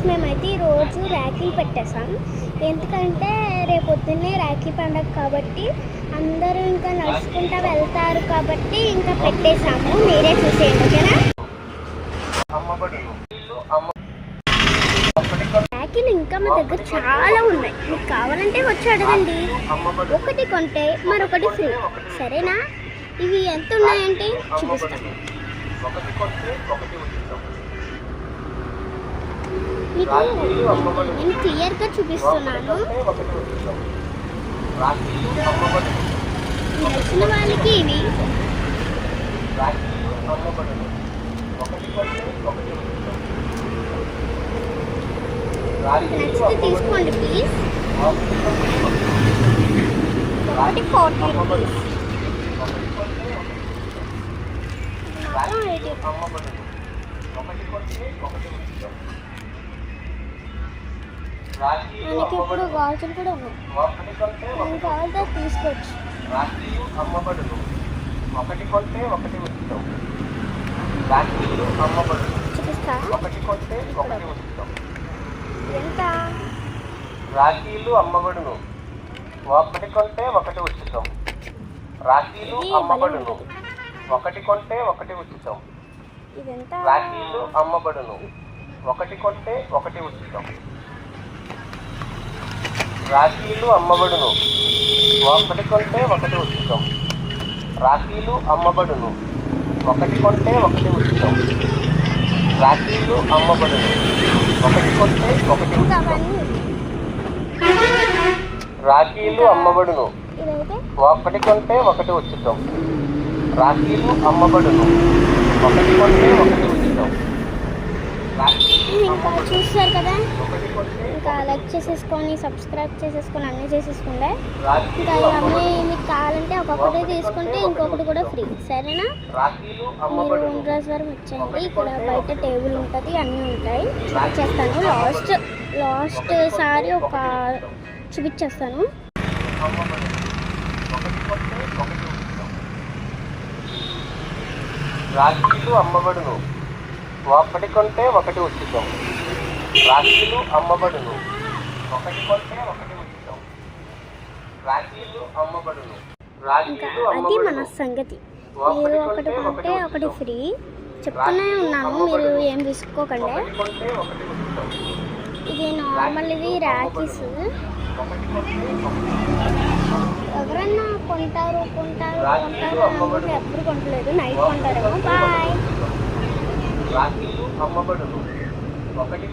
మేమైతే ఈరోజు రాఖీ పెట్టేసాం. ఎందుకంటే రేపు పొద్దున్నే రాఖీ పండుగ కాబట్టి అందరూ ఇంకా నడుచుకుంటూ వెళ్తారు కాబట్టి ఇంకా పెట్టేసాము. మీరే చూసేయండి, ఓకేనా? రాఖీలు ఇంకా మా దగ్గర చాలా ఉన్నాయి. మీకు కావాలంటే వచ్చి అడగండి. ఒకటి కొంటే మరొకటి ఫ్రీ, సరేనా? ఇవి ఎంత ఉన్నాయంటే చూపిస్తాను మీకు. నేను క్లియర్గా చూపిస్తున్నాను. నచ్చిన వాళ్ళకి ఇవి నచ్చితే తీసుకోండి ప్లీజ్. ఒకటి 40 రూపీస్. మనకి ఇప్పుడు గాజులు కూడా ఉన్నాయి. నేను కావాలంటే తీసుకోవచ్చు. చూపిస్తా. ఎంత? రాఖీలు అమ్మబడును, ఒకటి కొంటే ఒకటి ఉచితం. రాఖీలు అమ్మబడును, ఒకటి కొంటే ఒకటి ఉచితం. రాఖీలు అమ్మబడును, ఒకటి కొంటే ఒకటి ఉచితం. రాఖీలు అమ్మబడును, ఒకటి కొంటే ఒకటి ఉచితం. రాఖీలు అమ్మబడును, ఒకటి కొంటే ఒకటి ఉచితం. రాఖీలు అమ్మబడును, ఒకటి కొంటే ఒకటి ఉచితం. రాఖీలు అమ్మబడును, ఒకటి కొంటే ఒకటి ఉచితం. రాఖీలు అమ్మబడును, ఒకటి కొంటే ఒకటి ఉచితం. ఇంకా చూస్తారు కదా, ఇంకా లైక్ చేసేసుకొని సబ్స్క్రైబ్ చేసేసుకొని అన్నీ చేసేసుకుంటే ఇంకా ఇవన్నీ మీకు కావాలంటే ఒక్కొక్కటి తీసుకుంటే ఇంకొకటి కూడా ఫ్రీ, సరేనా? మీరు ఉండ్రాజ్ వరకు వచ్చేయండి. ఇక్కడ బయట టేబుల్ ఉంటుంది, అన్నీ ఉంటాయి. చూపించేస్తాను. లాస్ట్ సారి ఒక చూపించేస్తాను. రాఖీలు అమ్మబడును, ఒకటి కొంటే ఒకటి ఉచితం. రాఖీలు అమ్మబడును, ఒకటి కొంటే ఒకటి ఉచితం. రాఖీలు అమ్మబడును. ఇంకా అది మన సంగతి. మీరు ఒకటి కొంటే ఒకటి ఫ్రీ చెప్తూనే ఉన్నాను, మీరు ఏం తీసుకోకండి. ఇది నార్మల్, ఇది రాఖీస్. ఎవరన్నా కొంటారు అనుకుంటే ఎప్పుడు కొంటలేదు, నైట్ కొంటారేమో. బాయ్. రాఖీలు అమ్మబడును, ఒకటి